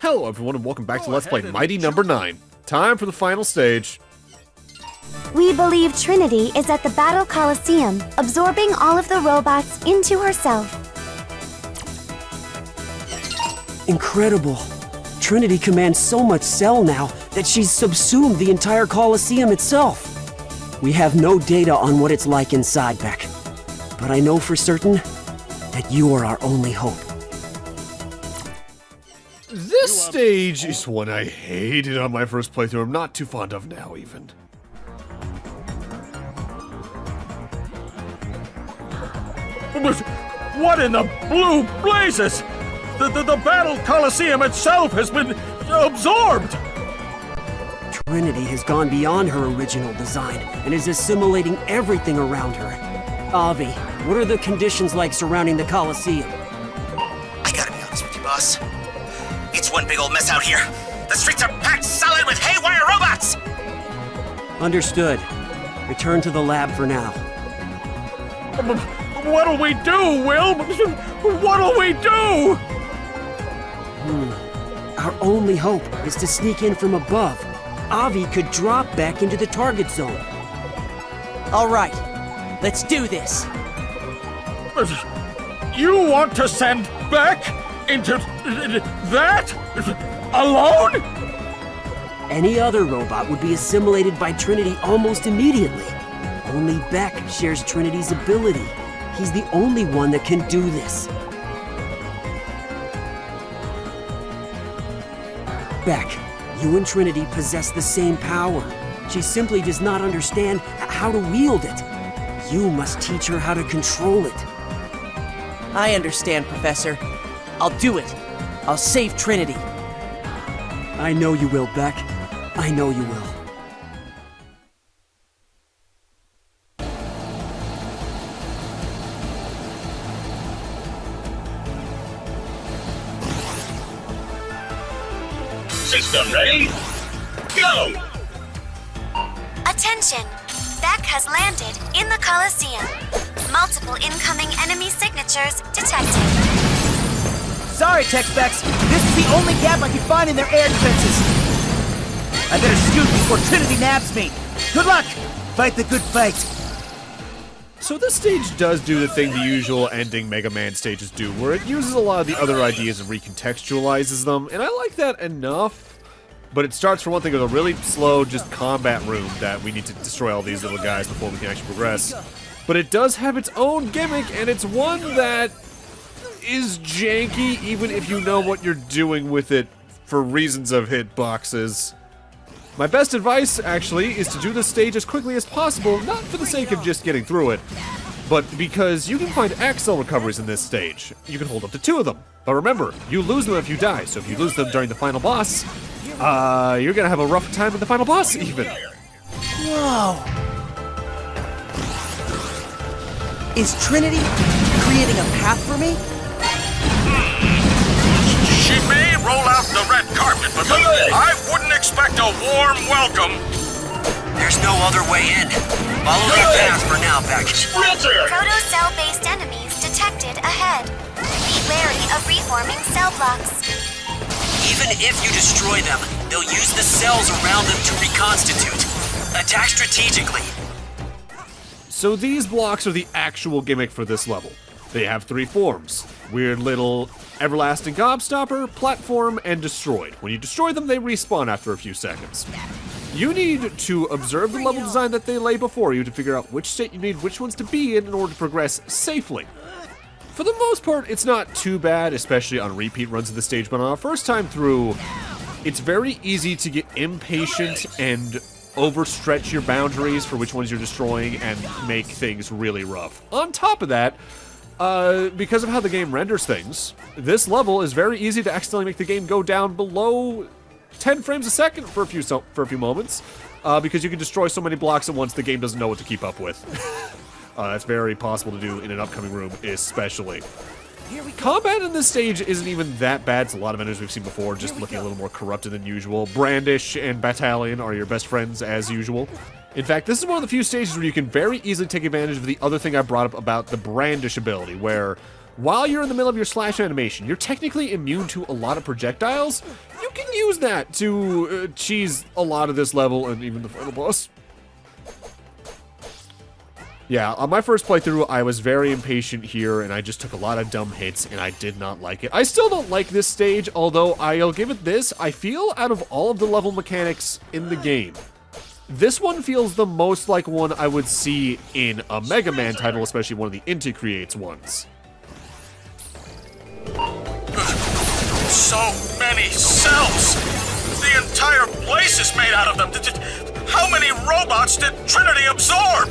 Hello everyone and welcome back to Let's Play Mighty Number 9. Time for the final stage. We believe Trinity is at the Battle Coliseum, absorbing all of the robots into herself. Incredible. Trinity commands so much cell now that she's subsumed the entire Coliseum itself. We have no data on what it's like inside, Beck. But I know for certain that you are our only hope. This stage is one I hated on my first playthrough. I'm not too fond of now, even. What in the blue blazes? The Battle Coliseum itself has been absorbed! Trinity has gone beyond her original design and is assimilating everything around her. Avi, what are the conditions like surrounding the Coliseum? I gotta be honest with you, boss. It's one big old mess out here. The streets are packed solid with haywire robots! Understood. Return to the lab for now. What'll we do, Will? What'll we do? Our only hope is to sneak in from above. Avi could drop Beck into the target zone. All right, let's do this. You want to send Beck into that? Alone? Any other robot would be assimilated by Trinity almost immediately. Only Beck shares Trinity's ability. He's the only one that can do this. Beck, you and Trinity possess the same power. She simply does not understand how to wield it. You must teach her how to control it. I understand, Professor. I'll do it. I'll save Trinity. I know you will, Beck. I know you will. System ready? Go! Attention! Beck has landed in the Coliseum. Multiple incoming enemy signatures detected. Sorry, Tech Specs. This is the only gap I can find in their air defenses. I better scoot before Trinity nabs me. Good luck! Fight the good fight. So this stage does do the thing the usual ending Mega Man stages do, where it uses a lot of the other ideas and recontextualizes them, and I like that enough. But it starts, for one thing, with a really slow, just combat room that we need to destroy all these little guys before we can actually progress. But it does have its own gimmick, and it's one that is janky, even if you know what you're doing with it for reasons of hitboxes. My best advice, actually, is to do this stage as quickly as possible, not for the sake of just getting through it, but because you can find axle recoveries in this stage. You can hold up to 2 of them. But remember, you lose them if you die, so if you lose them during the final boss, you're gonna have a rough time with the final boss, even. Whoa. Is Trinity creating a path for me? She may roll out the red carpet, but I wouldn't expect a warm welcome. There's no other way in. Follow the path for now, Beck. Proto-cell-based enemies detected ahead. Be wary of reforming cell blocks. Even if you destroy them, they'll use the cells around them to reconstitute. Attack strategically. So these blocks are the actual gimmick for this level. They have 3 forms: weird little everlasting gobstopper, platform, and destroyed. When you destroy them, they respawn after a few seconds. You need to observe the level design that they lay before you to figure out which state you need which ones to be in order to progress safely. For the most part, it's not too bad, especially on repeat runs of the stage, but on a first time through, it's very easy to get impatient and overstretch your boundaries for which ones you're destroying and make things really rough. On top of that, because of how the game renders things, this level is very easy to accidentally make the game go down below 10 frames a second for a few moments, because you can destroy so many blocks at once the game doesn't know what to keep up with. That's very possible to do in an upcoming room, especially. Combat in this stage isn't even that bad. It's a lot of enemies we've seen before, just looking a little more corrupted than usual. Brandish and Battalion are your best friends, as usual. In fact, this is one of the few stages where you can very easily take advantage of the other thing I brought up about the Brandish ability, where while you're in the middle of your slash animation, you're technically immune to a lot of projectiles, can use that to cheese a lot of this level and even the final boss. Yeah, on my first playthrough, I was very impatient here, and I just took a lot of dumb hits, and I did not like it. I still don't like this stage, although I'll give it this. I feel out of all of the level mechanics in the game, this one feels the most like one I would see in a Mega Man title, especially one of the Inti Creates ones. So many cells! The entire place is made out of them! How many robots did Trinity absorb?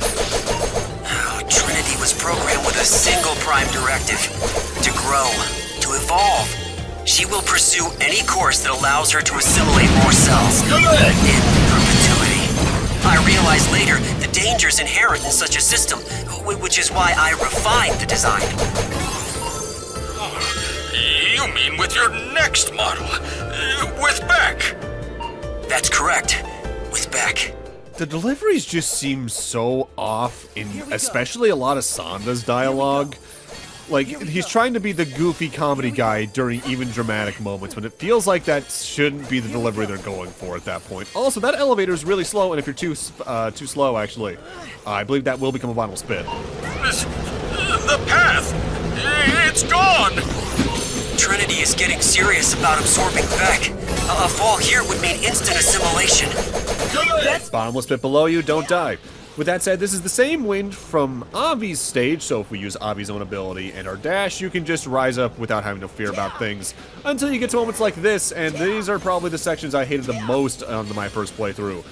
Trinity was programmed with a single prime directive: to grow, to evolve. She will pursue any course that allows her to assimilate more cells in perpetuity. I realized later the dangers inherent in such a system, which is why I refined the design. You mean with your next model? With Beck? That's correct. With Beck. The deliveries just seem so off, in especially a lot of Sanda's dialogue. Like, he's trying to be the goofy comedy guy during even dramatic moments, when it feels like that shouldn't be the delivery they're going for at that point. Also, that elevator is really slow, and if you're too slow, actually, I believe that will become a vinyl spit. The path! It's gone! Trinity is getting serious about absorbing Beck. A fall here would mean instant assimilation. Bottomless pit below you, don't die. With that said, this is the same wind from Avi's stage, so if we use Avi's own ability and our dash, you can just rise up without having to fear about things until you get to moments like this, and these are probably the sections I hated the most on my first playthrough,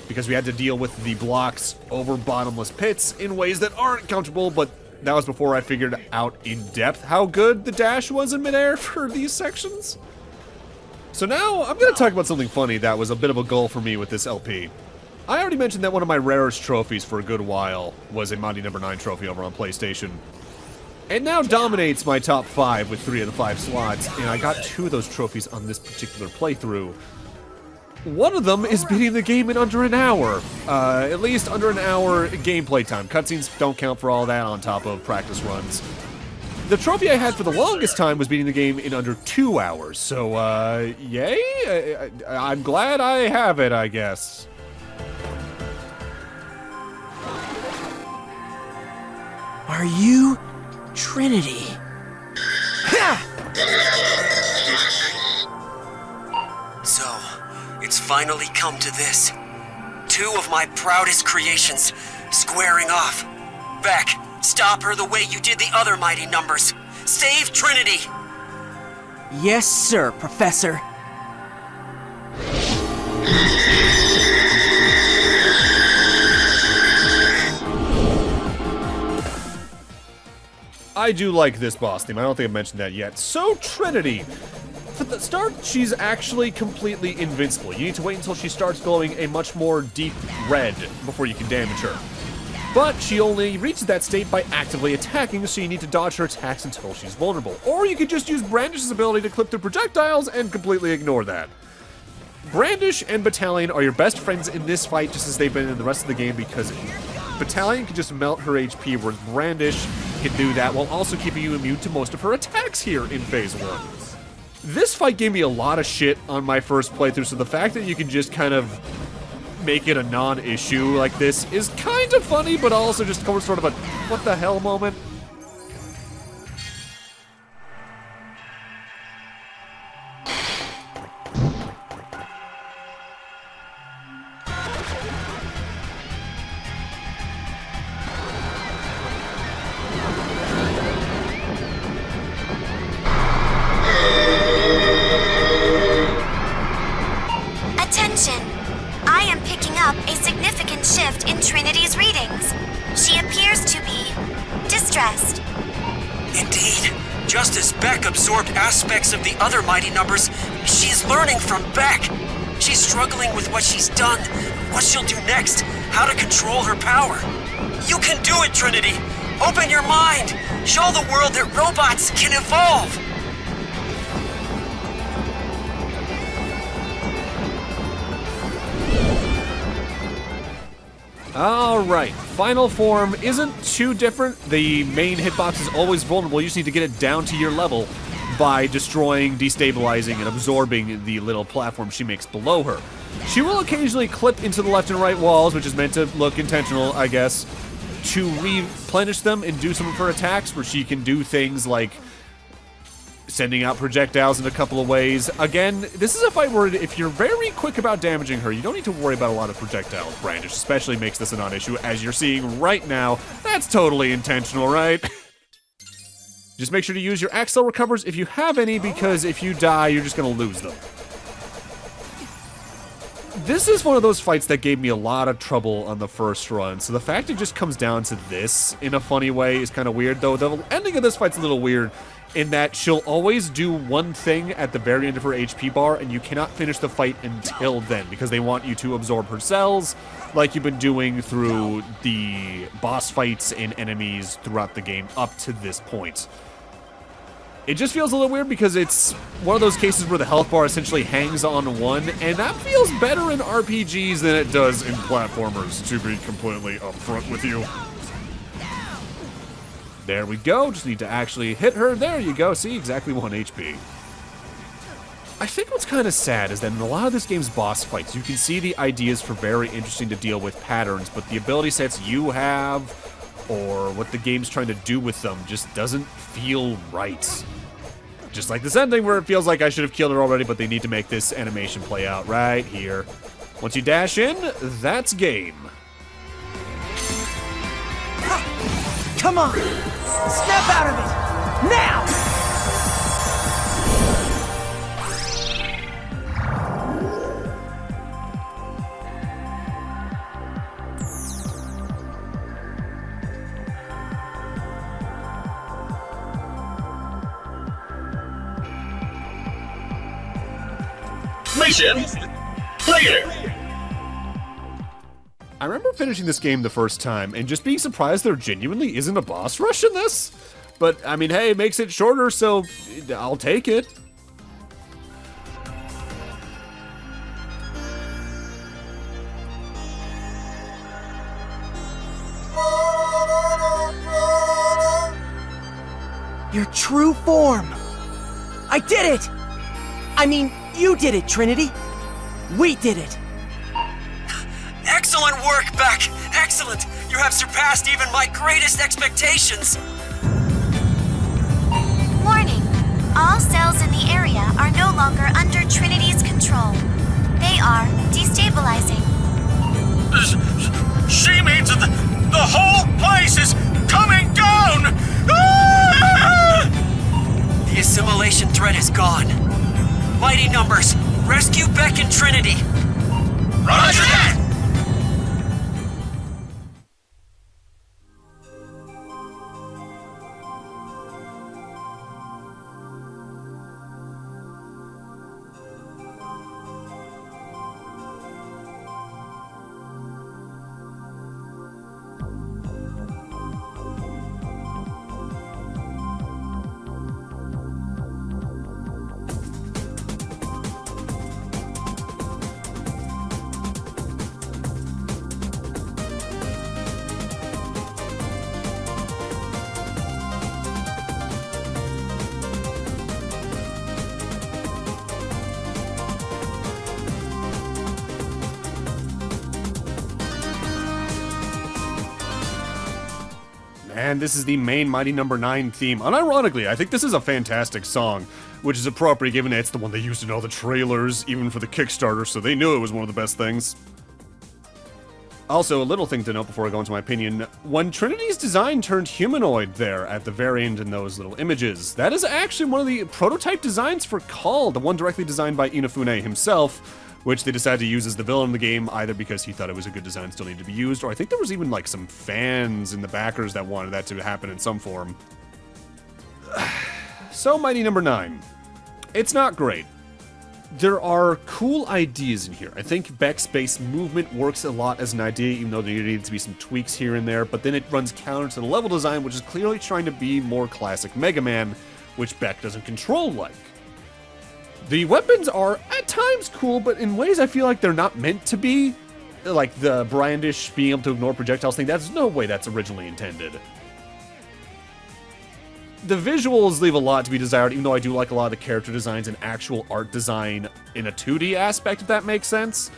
because we had to deal with the blocks over bottomless pits in ways that aren't comfortable, but that was before I figured out in depth how good the dash was in midair for these sections. So now, I'm going to talk about something funny that was a bit of a goal for me with this LP. I already mentioned that one of my rarest trophies for a good while was a Mighty No. 9 trophy over on PlayStation. It now dominates my top 5 with 3 of the 5 slots, and I got 2 of those trophies on this particular playthrough. One of them is beating the game in under an hour. At least under an hour gameplay time. Cutscenes don't count for all that on top of practice runs. The trophy I had for the longest time was beating the game in under 2 hours, so, yay? I'm glad I have it, I guess. Are you Trinity? So, it's finally come to this. 2 of my proudest creations squaring off. Beck, stop her the way you did the other mighty numbers. Save Trinity! Yes, sir, Professor. I do like this boss theme. I don't think I mentioned that yet. So, Trinity. For the start, she's actually completely invincible. You need to wait until she starts glowing a much more deep red before you can damage her. But she only reaches that state by actively attacking, so you need to dodge her attacks until she's vulnerable. Or you could just use Brandish's ability to clip through projectiles and completely ignore that. Brandish and Battalion are your best friends in this fight, just as they've been in the rest of the game, because Battalion can just melt her HP, whereas Brandish can do that while also keeping you immune to most of her attacks here in Phase 1. This fight gave me a lot of shit on my first playthrough, so the fact that you can just kind of make it a non-issue like this is kind of funny, but also just sort of a what the hell moment. Attention! I am picking up a significant shift in Trinity's readings. She appears to be distressed. Indeed. Just as Beck absorbed aspects of the other mighty numbers, she's learning from Beck. She's struggling with what she's done, what she'll do next, how to control her power. You can do it, Trinity! Open your mind! Show the world that robots can evolve! Alright, final form isn't too different. The main hitbox is always vulnerable, you just need to get it down to your level. by destroying, destabilizing, and absorbing the little platform she makes below her. She will occasionally clip into the left and right walls, which is meant to look intentional, I guess, to replenish them and do some of her attacks, where she can do things like sending out projectiles in a couple of ways. Again, this is a fight where if you're very quick about damaging her, you don't need to worry about a lot of projectile brandish, especially makes this a non-issue, as you're seeing right now. That's totally intentional, right? Just make sure to use your Axel recovers if you have any, because if you die, you're just gonna lose them. This is one of those fights that gave me a lot of trouble on the first run, so the fact it just comes down to this in a funny way is kind of weird, though. The ending of this fight's a little weird in that she'll always do one thing at the very end of her HP bar, and you cannot finish the fight until then, because they want you to absorb her cells, like you've been doing through the boss fights and enemies throughout the game up to this point. It just feels a little weird because it's one of those cases where the health bar essentially hangs on one, and that feels better in RPGs than it does in platformers, to be completely upfront with you. There we go, just need to actually hit her. There you go, see, exactly 1 HP. I think what's kind of sad is that in a lot of this game's boss fights, you can see the ideas for very interesting to deal with patterns, but the ability sets you have, or what the game's trying to do with them, just doesn't feel right. Just like this ending where it feels like I should have killed her already, but they need to make this animation play out right here. Once you dash in, that's game. Come on! Snap out of it! Now! Mission clear. I remember finishing this game the first time and just being surprised there genuinely isn't a boss rush in this. But, I mean, hey, it makes it shorter, so I'll take it. Your true form! I did it! I mean, you did it, Trinity. We did it. Excellent work, Beck! Excellent! You have surpassed even my greatest expectations! Warning. All cells in the area are no longer under Trinity's control. They are destabilizing. She means that the whole place is coming down! Ah! The assimilation threat is gone. Mighty numbers, rescue Beck and Trinity! Roger that! And this is the main Mighty Number 9 theme. Unironically, I think this is a fantastic song, which is appropriate given it's the one they used in all the trailers, even for the Kickstarter, so they knew it was one of the best things. Also, a little thing to note before I go into my opinion, when Trinity's design turned humanoid there at the very end in those little images, that is actually one of the prototype designs for Call, the one directly designed by Inafune himself, which they decided to use as the villain of the game, either because he thought it was a good design still needed to be used, or I think there was even like some fans in the backers that wanted that to happen in some form. So, Mighty Number 9. It's not great. There are cool ideas in here. I think Beck's base movement works a lot as an idea, even though there needs to be some tweaks here and there, but then it runs counter to the level design, which is clearly trying to be more classic Mega Man, which Beck doesn't control like. The weapons are, at times, cool, but in ways I feel like they're not meant to be. Like the brandish, being able to ignore projectiles thing, that's no way that's originally intended. The visuals leave a lot to be desired, even though I do like a lot of the character designs and actual art design in a 2D aspect, if that makes sense.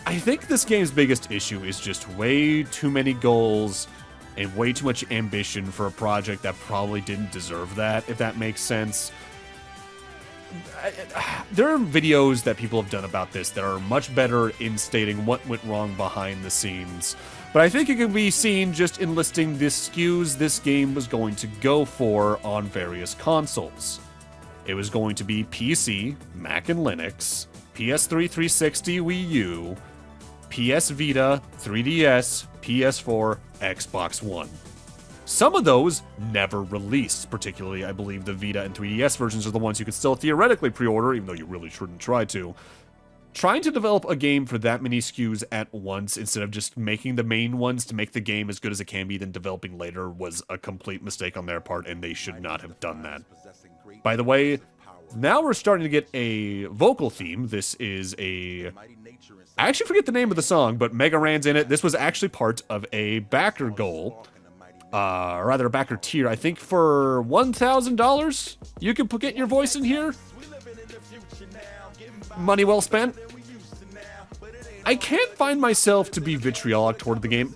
I think this game's biggest issue is just way too many goals and way too much ambition for a project that probably didn't deserve that, if that makes sense. There are videos that people have done about this that are much better in stating what went wrong behind the scenes. But I think it can be seen just in listing the SKUs this game was going to go for on various consoles. It was going to be PC, Mac and Linux, PS3 360 Wii U, PS Vita, 3DS, PS4, Xbox One. Some of those never released, particularly I believe the Vita and 3DS versions are the ones you could still theoretically pre-order, even though you really shouldn't try to. Trying to develop a game for that many SKUs at once instead of just making the main ones to make the game as good as it can be, then developing later was a complete mistake on their part, and they should not have done that. By the way, now we're starting to get a vocal theme. This is a... I actually forget the name of the song, but Mega Ran's in it. This was actually part of a backer goal. Or rather a backer tier. I think for $1,000, you can get your voice in here. Money well spent. I can't find myself to be vitriolic toward the game.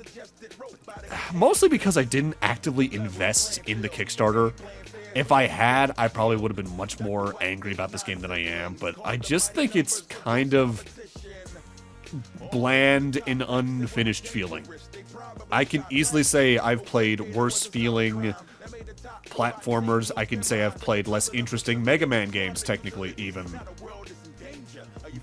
Mostly because I didn't actively invest in the Kickstarter. If I had, I probably would have been much more angry about this game than I am. But I just think it's kind of bland and unfinished feeling. I can easily say I've played worse feeling platformers. I can say I've played less interesting Mega Man games, technically, even.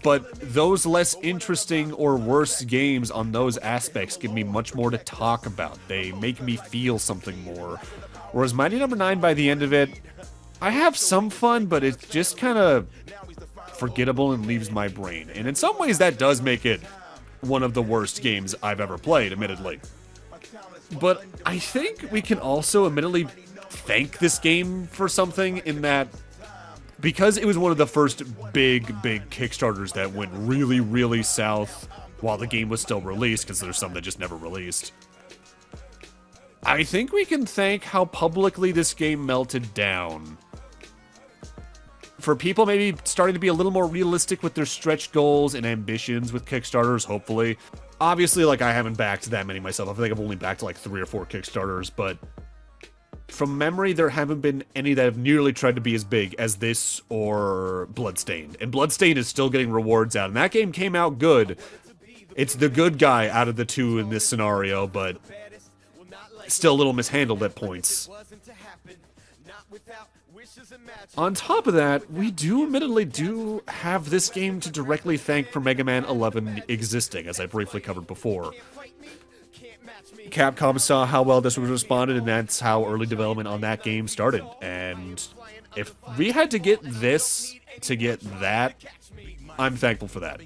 But those less interesting or worse games on those aspects give me much more to talk about. They make me feel something more. Whereas Mighty No. 9, by the end of it, I have some fun, but it's just kind of forgettable and leaves my brain. And in some ways, that does make it one of the worst games I've ever played, admittedly. But I think we can also admittedly thank this game for something in that because it was one of the first big Kickstarters that went really, really south while the game was still released, because there's some that just never released. I think we can thank how publicly this game melted down. For people maybe starting to be a little more realistic with their stretch goals and ambitions with Kickstarters, hopefully. Obviously, like, I haven't backed that many myself. I think I've only backed like 3 or 4 Kickstarters, but from memory, there haven't been any that have nearly tried to be as big as this or Bloodstained. And Bloodstained is still getting rewards out, and that game came out good. It's the good guy out of the two in this scenario, but still a little mishandled at points. On top of that, we admittedly have this game to directly thank for Mega Man 11 existing, as I briefly covered before. Capcom saw how well this was responded, and that's how early development on that game started. And if we had to get this to get that, I'm thankful for that.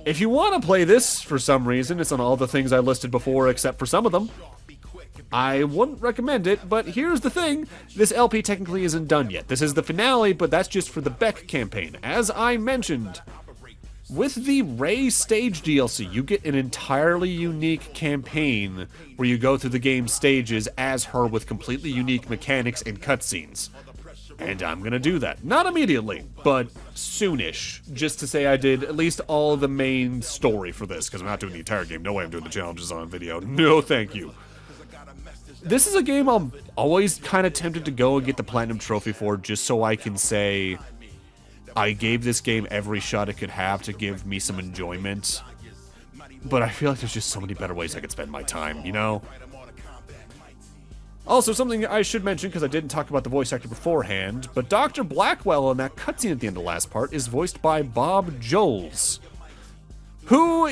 If you want to play this for some reason, it's on all the things I listed before except for some of them. I wouldn't recommend it, but here's the thing. This LP technically isn't done yet. This is the finale, but that's just for the Beck campaign. As I mentioned, with the Ray Stage DLC, you get an entirely unique campaign where you go through the game's stages as her with completely unique mechanics and cutscenes. And I'm gonna do that. Not immediately, but soonish. Just to say I did at least all of the main story for this, because I'm not doing the entire game. No way I'm doing the challenges on video. No, thank you. This is a game I'm always kind of tempted to go and get the Platinum Trophy for, just so I can say I gave this game every shot it could have to give me some enjoyment. But I feel like there's just so many better ways I could spend my time, you know? Also, something I should mention, because I didn't talk about the voice actor beforehand, but Dr. Blackwell in that cutscene at the end of the last part is voiced by Bob Joles, who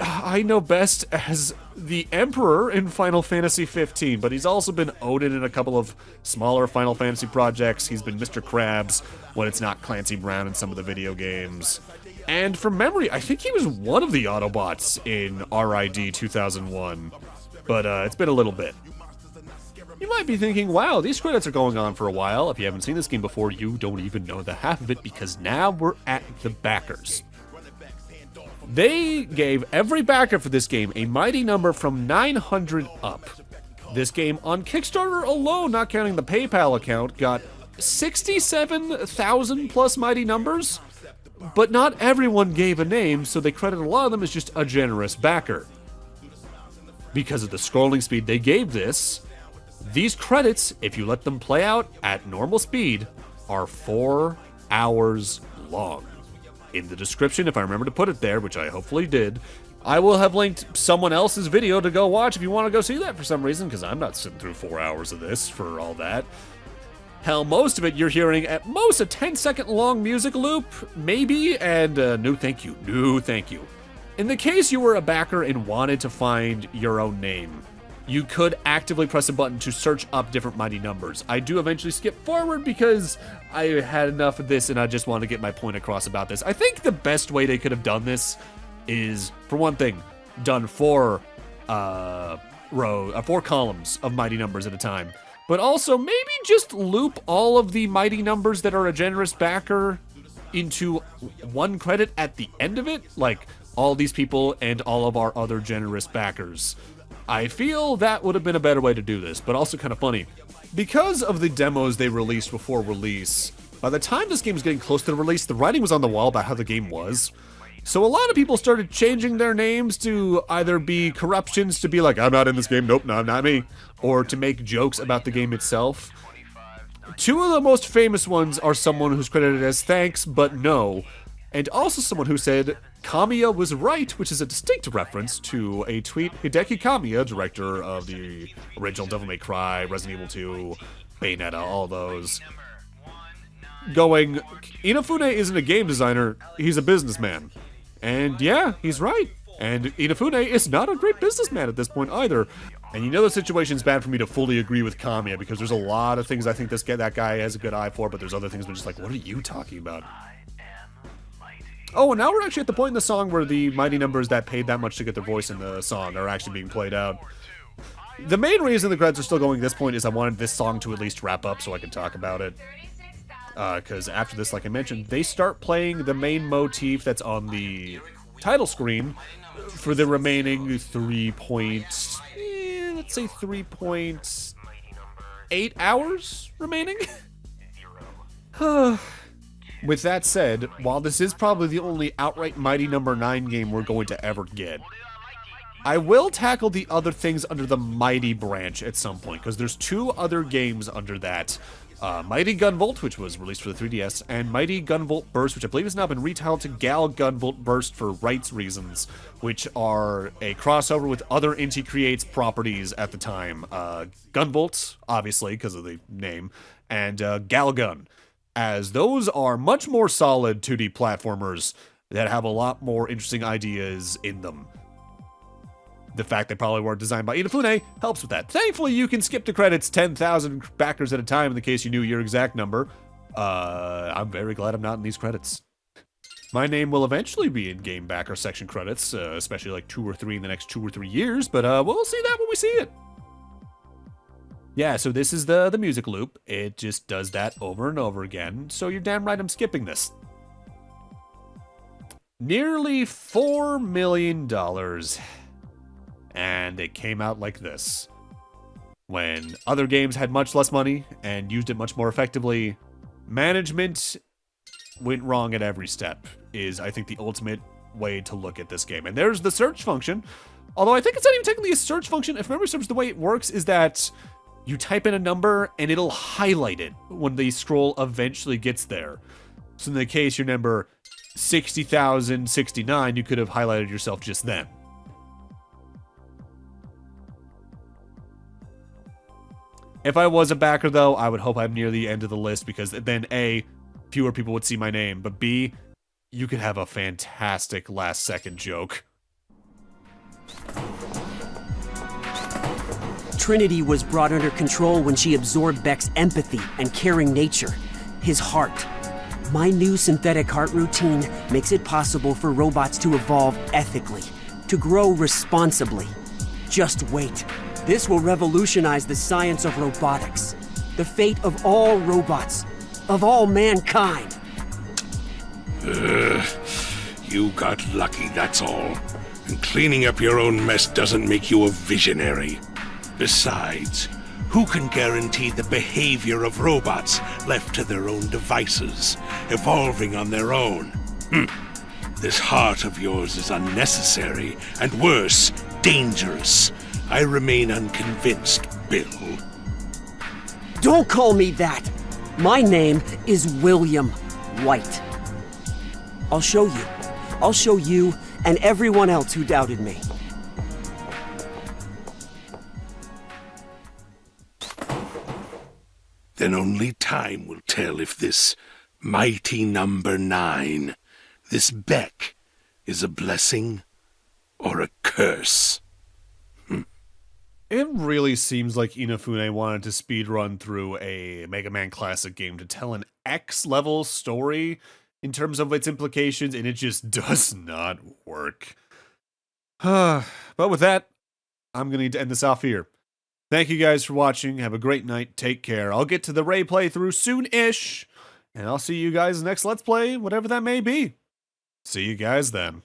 I know best as the Emperor in Final Fantasy XV, but he's also been Odin in a couple of smaller Final Fantasy projects. He's been Mr. Krabs when it's not Clancy Brown in some of the video games. And from memory, I think he was one of the Autobots in RID 2001, but it's been a little bit. You might be thinking, wow, these credits are going on for a while. If you haven't seen this game before, you don't even know the half of it, because now we're at the backers. They gave every backer for this game a mighty number from 900 up. This game on Kickstarter alone, not counting the PayPal account, got 67,000 plus mighty numbers, but not everyone gave a name, so they credit a lot of them as just a generous backer. Because of the scrolling speed they gave this, these credits, if you let them play out at normal speed, are 4 hours long. In the description, if I remember to put it there, which I hopefully did, I will have linked someone else's video to go watch if you want to go see that for some reason, because I'm not sitting through 4 hours of this for all that. Hell, most of it you're hearing at most a 10-second long music loop, maybe, and no thank you, no thank you. In the case you were a backer and wanted to find your own name, you could actively press a button to search up different mighty numbers. I do eventually skip forward because I had enough of this and I just wanted to get my point across about this. I think the best way they could have done this is, for one thing, done 4 columns of mighty numbers at a time. But also maybe just loop all of the mighty numbers that are a generous backer into one credit at the end of it, like all these people and all of our other generous backers. I feel that would have been a better way to do this, but also kind of funny. Because of the demos they released before release, by the time this game was getting close to the release, the writing was on the wall about how the game was. So a lot of people started changing their names to either be corruptions, to be like, I'm not in this game, nope, no, not me, or to make jokes about the game itself. 2 of the most famous ones are someone who's credited as thanks, but no, and also someone who said, Kamiya was right, which is a distinct reference to a tweet Hideki Kamiya, director of the original Devil May Cry, Resident Evil 2, Bayonetta, all those, going, Inafune isn't a game designer, he's a businessman. And yeah, he's right. And Inafune is not a great businessman at this point either. And you know the situation's bad for me to fully agree with Kamiya, because there's a lot of things I think that guy has a good eye for, but there's other things I'm just like, what are you talking about? Oh, and now we're actually at the point in the song where the mighty numbers that paid that much to get their voice in the song are actually being played out. The main reason the credits are still going at this point is I wanted this song to at least wrap up so I can talk about it. Because after this, like I mentioned, they start playing the main motif that's on the title screen for the remaining 3.8 hours remaining. With that said, while this is probably the only outright Mighty Number 9 game we're going to ever get, I will tackle the other things under the Mighty branch at some point, because there's 2 other games under that. Mighty Gunvolt, which was released for the 3DS, and Mighty Gunvolt Burst, which I believe has now been retitled to Gal Gunvolt Burst for rights reasons, which are a crossover with other Inti Creates properties at the time. Gunvolt, obviously, because of the name, and Galgun, as those are much more solid 2D platformers that have a lot more interesting ideas in them. The fact they probably weren't designed by Inafune helps with that. Thankfully, you can skip the credits 10,000 backers at a time in the case you knew your exact number. I'm very glad I'm not in these credits. My name will eventually be in game backer section credits, especially like 2 or 3 in the next 2 or 3 years, but we'll see that when we see it. Yeah, so this is the music loop. It just does that over and over again, so you're damn right I'm skipping this. Nearly $4 million. And it came out like this. When other games had much less money and used it much more effectively, management went wrong at every step, is I think the ultimate way to look at this game. And there's the search function, although I think it's not even technically a search function. If memory serves, the way it works is that you type in a number and it'll highlight it when the scroll eventually gets there. So in the case your number 60,069, you could have highlighted yourself just then. If I was a backer, though, I would hope I'm near the end of the list, because then A, fewer people would see my name, but B, you could have a fantastic last-second joke. Trinity was brought under control when she absorbed Beck's empathy and caring nature, his heart. My new synthetic heart routine makes it possible for robots to evolve ethically, to grow responsibly. Just wait. This will revolutionize the science of robotics, the fate of all robots, of all mankind. You got lucky, that's all. And cleaning up your own mess doesn't make you a visionary. Besides, who can guarantee the behavior of robots left to their own devices, evolving on their own? This heart of yours is unnecessary, and worse, dangerous. I remain unconvinced, Bill. Don't call me that! My name is William White. I'll show you. I'll show you and everyone else who doubted me. Then only time will tell if this mighty number 9, this Beck, is a blessing or a curse. It really seems like Inafune wanted to speedrun through a Mega Man Classic game to tell an X-level story in terms of its implications, and it just does not work. But with that, I'm going to need to end this off here. Thank you guys for watching. Have a great night. Take care. I'll get to the Ray playthrough soon-ish, and I'll see you guys next Let's Play, whatever that may be. See you guys then.